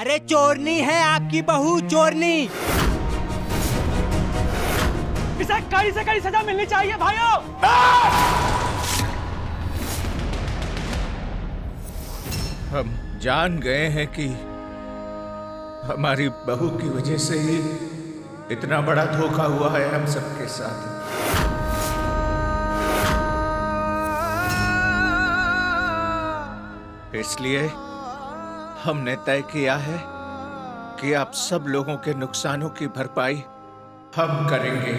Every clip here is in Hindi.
अरे चोरनी है आपकी बहू, चोरनी। इसे कड़ी से कड़ी सजा मिलनी चाहिए भाइयों। हम जान गए हैं कि हमारी बहू की वजह से ही इतना बड़ा धोखा हुआ है हम सबके साथ। इसलिए हमने तय किया है कि आप सब लोगों के नुकसानों की भरपाई हम करेंगे।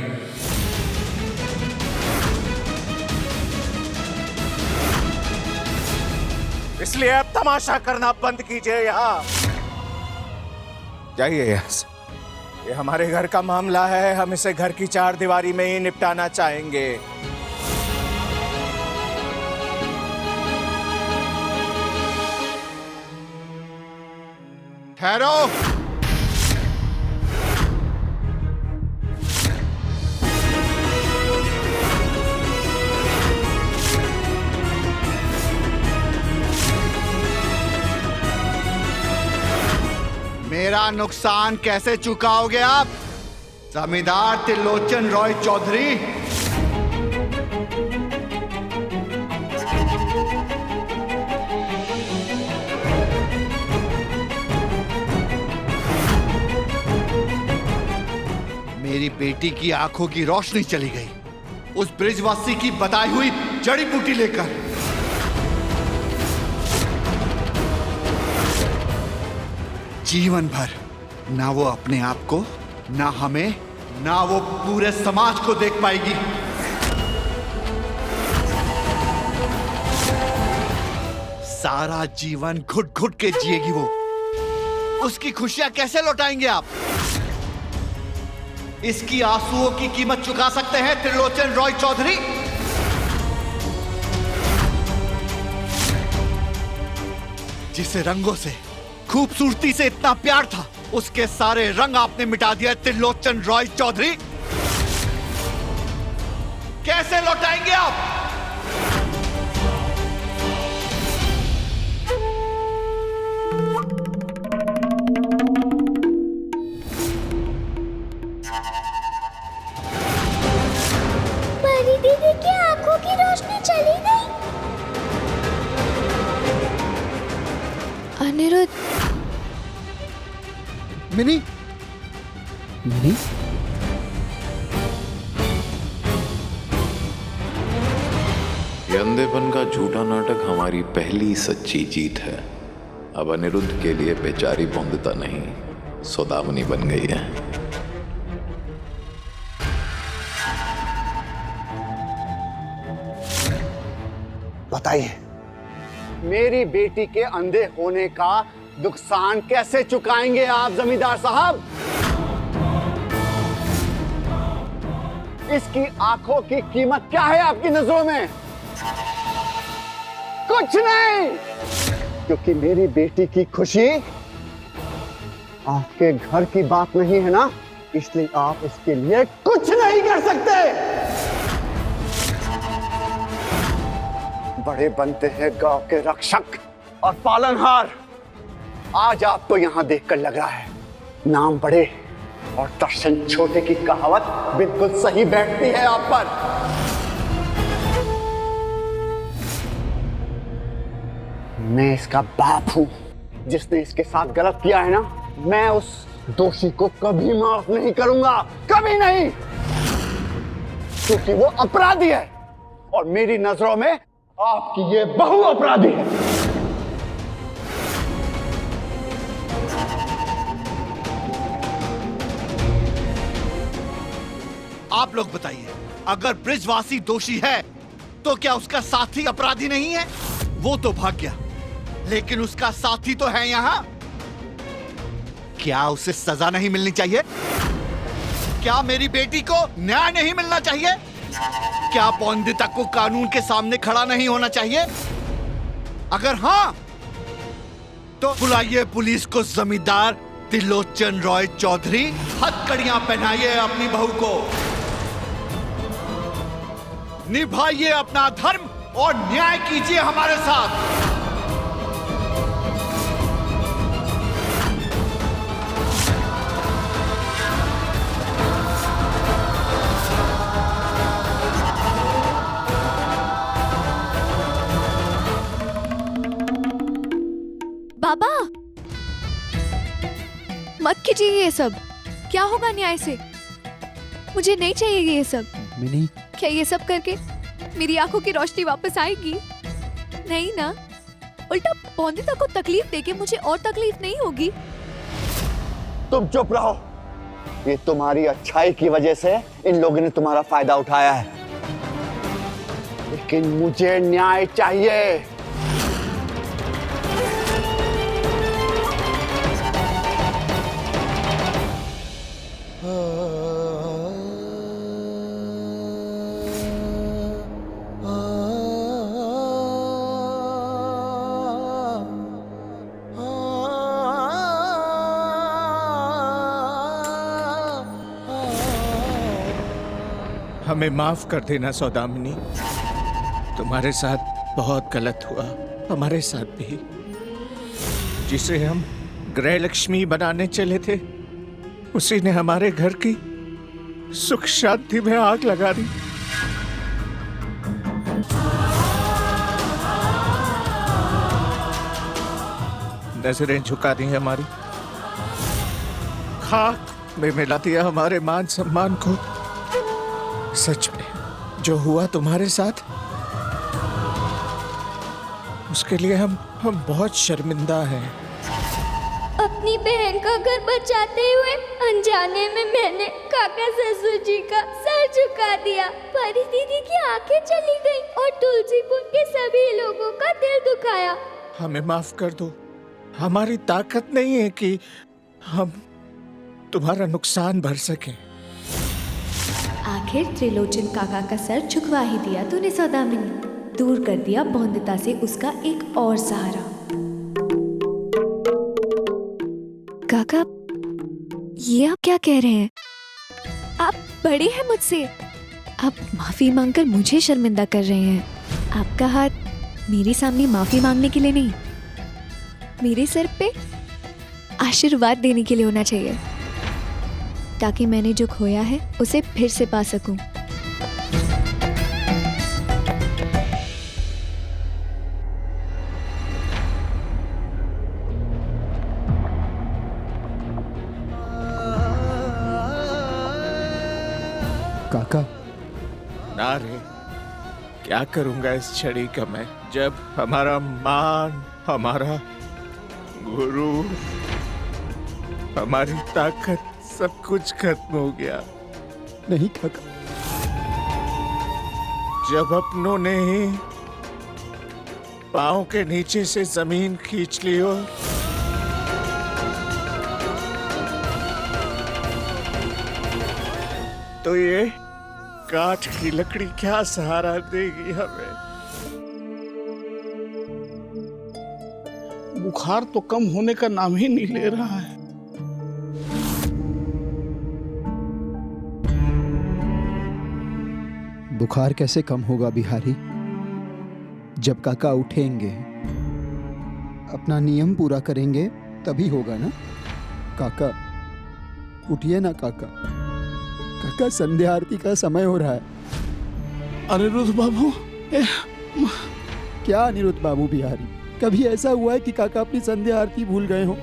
इसलिए अब तमाशा करना बंद कीजिए। यहाँ जाइए यहाँ से। ये हमारे घर का मामला है, हम इसे घर की चार दीवारी में ही निपटाना चाहेंगे। ठहरो। मेरा नुकसान कैसे चुकाओगे आप, जमींदार त्रिलोचन रॉय चौधरी? मेरी बेटी की आंखों की रोशनी चली गई उस ब्रिजवासी की बताई हुई जड़ी बूटी लेकर। जीवन भर ना वो अपने आप को, ना हमें, ना वो पूरे समाज को देख पाएगी। सारा जीवन घुट घुट के जिएगी वो। उसकी खुशियां कैसे लौटाएंगे आप? इसकी आंसुओं की कीमत चुका सकते हैं त्रिलोचन रॉय चौधरी? जिसे रंगों से, खूबसूरती से इतना प्यार था, उसके सारे रंग आपने मिटा दिया त्रिलोचन रॉय चौधरी। कैसे लौटाएंगे आप? परी दीदी की आंखों की रोशनी चली गई। अनिरुद्ध। मिनी? मिनी? ये अंधेपन का झूठा नाटक हमारी पहली सच्ची जीत है। अब अनिरुद्ध के लिए बेचारी बंधुता नहीं, सौदामनी बन गई है। बताइए, मेरी बेटी के अंधे होने का नुकसान कैसे चुकाएंगे आप जमींदार साहब? इसकी आंखों की कीमत क्या है आपकी नजरों में? कुछ नहीं, क्योंकि मेरी बेटी की खुशी आपके घर की बात नहीं है ना, इसलिए आप इसके लिए कुछ नहीं कर सकते। बड़े बनते हैं गांव के रक्षक और पालनहार। आज आपको यहां देखकर लग रहा है नाम बड़े और दर्शन छोटे की कहावत बिल्कुल सही बैठती है आप पर। मैं इसका बाप हूं। जिसने इसके साथ गलत किया है ना, मैं उस दोषी को कभी माफ नहीं करूंगा, कभी नहीं, क्योंकि वो अपराधी है और मेरी नजरों में आपकी ये बहू अपराधी है। आप लोग बताइए, अगर ब्रिजवासी दोषी है तो क्या उसका साथी अपराधी नहीं है? वो तो भाग गया, लेकिन उसका साथी तो है यहां। क्या उसे सजा नहीं मिलनी चाहिए? क्या मेरी बेटी को न्याय नहीं मिलना चाहिए? क्या पौंदिता को कानून के सामने खड़ा नहीं होना चाहिए? अगर हां, तो बुलाइए पुलिस को जमींदार त्रिलोचन रॉय चौधरी। हथकड़ियां पहनाइए अपनी बहू को, निभाइए अपना धर्म और न्याय कीजिए हमारे साथ। पापा मत कीजिए ये सब। क्या होगा न्याय से? मुझे नहीं चाहिए ये सब। मिनी, क्या ये सब करके मेरी आंखों की रोशनी वापस आएगी? नहीं ना, उल्टा पौंदिता को तकलीफ देके मुझे और तकलीफ नहीं होगी। तुम चुप रहो। ये तुम्हारी अच्छाई की वजह से इन लोगों ने तुम्हारा फायदा उठाया है, लेकिन मुझे न्याय चाहिए। हमें माफ कर देना सौदामिनी। तुम्हारे साथ बहुत गलत हुआ, हमारे साथ भी। जिसे हम गृह लक्ष्मी बनाने चले थे, उसी ने हमारे घर की सुख शांति में आग लगा दी। नजरें झुका दी हमारी, खाक में मिला दिया हमारे मान सम्मान को। सच में जो हुआ तुम्हारे साथ, उसके लिए हम बहुत शर्मिंदा हैं। अपनी बहन का घर बचाते हुए अनजाने में मैंने काका ससुर जी का सर झुका दिया। परी दीदी की आंखें चली गई और तुलसी कुंड के सभी लोगों का दिल दुखाया। हमें माफ कर दो। हमारी ताकत नहीं है कि हम तुम्हारा नुकसान भर सकें। आखिर त्रिलोचन काका का सर झुकवा ही दिया तूने सौदामिनी। दूर कर दिया पौंदिता से उसका एक और सहारा। काका, ये आप क्या कह रहे हैं? आप बड़े हैं मुझसे, आप माफी मांगकर मुझे शर्मिंदा कर रहे हैं। आपका हाथ मेरे सामने माफी मांगने के लिए नहीं, मेरे सर पे आशीर्वाद देने के लिए होना चाहिए, ताकि मैंने जो खोया है उसे फिर से पा सकूं। काका, ना रे, क्या करूंगा इस छड़ी का मैं, जब हमारा मान, हमारा गुरु, हमारी ताकत, सब कुछ खत्म हो गया। नहीं काका, जब अपनों ने ही पाँव के नीचे से जमीन खींच ली हो, तो ये काठ की लकड़ी क्या सहारा देगी हमें? बुखार तो कम होने का नाम ही नहीं ले रहा है। बुखार कैसे कम होगा बिहारी? जब काका उठेंगे, अपना नियम पूरा करेंगे, तभी होगा ना। काका उठिए ना काका। काका, संध्या आरती का समय हो रहा है। अनिरुद्ध बाबू, क्या अनिरुद्ध बाबू बिहारी? कभी ऐसा हुआ है कि काका अपनी संध्या आरती भूल गए हो?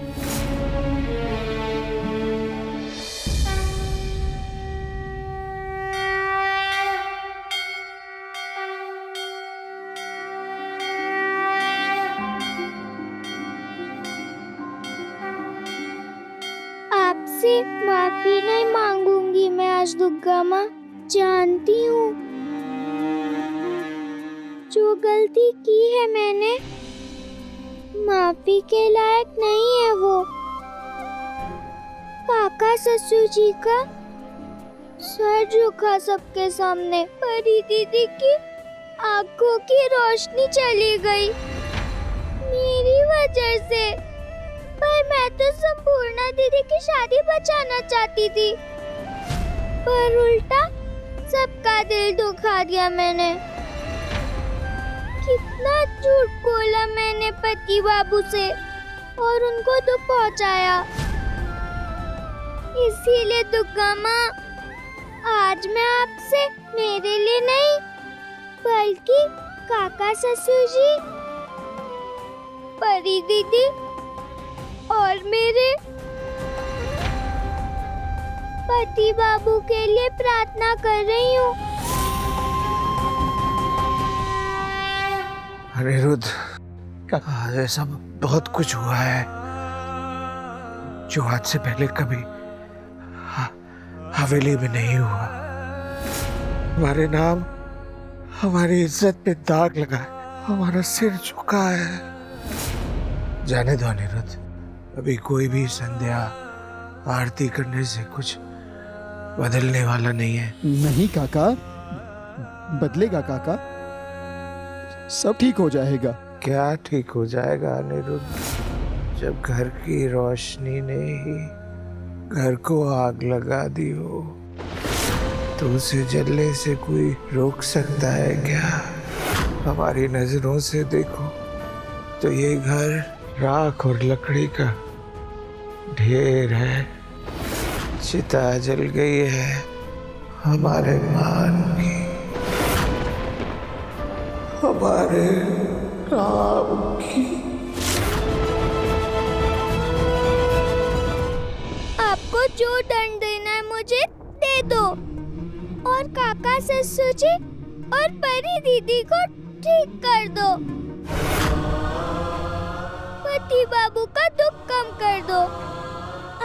आपसे माफी नहीं मांगूंगी मैं आज दुर्गा माँ। जानती हूँ जो गलती की है मैंने, माफी के लायक नहीं है वो। काका ससुर जी का सर झुका सबके सामने। परी दीदी की आंखों की रोशनी चली गई मेरी वजह से। पर मैं तो संपूर्णा दीदी की शादी बचाना चाहती थी, पर उल्टा सबका दिल दुखा दिया मैंने। कितना झूठ बोला मैंने पति बाबू से और उनको दुख पहुंचाया। इसीलिए दुर्गा माँ, आज मैं आपसे मेरे लिए नहीं बल्कि काका ससुर जी, परी दीदी और मेरे पति बाबू के लिए प्रार्थना कर रही हूँ। अनिरुद्ध, ये सब बहुत कुछ हुआ है जो आज से पहले कभी हवेली में नहीं हुआ। हमारे नाम, हमारी इज्जत पे दाग लगा है, हमारा सिर झुका है। जाने दो अनिरुद्ध, अभी कोई भी संध्या आरती करने से कुछ बदलने वाला नहीं है। नहीं काका, बदलेगा काका, सब ठीक हो जाएगा। क्या ठीक हो जाएगा अनिरुद्ध, जब घर की रोशनी ने ही घर को आग लगा दी हो तो उसे जलने से कोई रोक सकता है क्या? हमारी नजरों से देखो तो ये घर राख और लकड़ी का ढेर है। चिता जल गई है हमारे मान की, हमारे राम की। आपको जो दंड देना है मुझे दे दो, और काका ससुर जी और परी दीदी को ठीक कर दो। पति बाबू का दुख कम कर दो।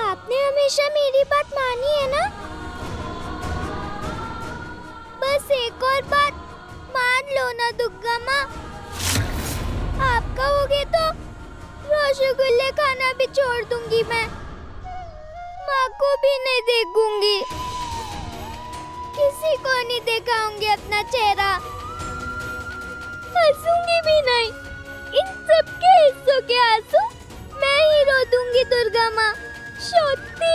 आपने हमेशा मेरी बात मानी है ना? बस एक और बात मान लो ना दुर्गा माँ। आप कहोगे तो रसगुल्ले खाना भी छोड़ दूंगी मैं। माँ को भी नहीं देखूंगी, किसी को नहीं दिखाऊंगी अपना चेहरा, हंसूंगी भी नहीं। इन सब के हिस्सों के आंसू मैं ही रो दूंगी दुर्गा माँ। शक्ति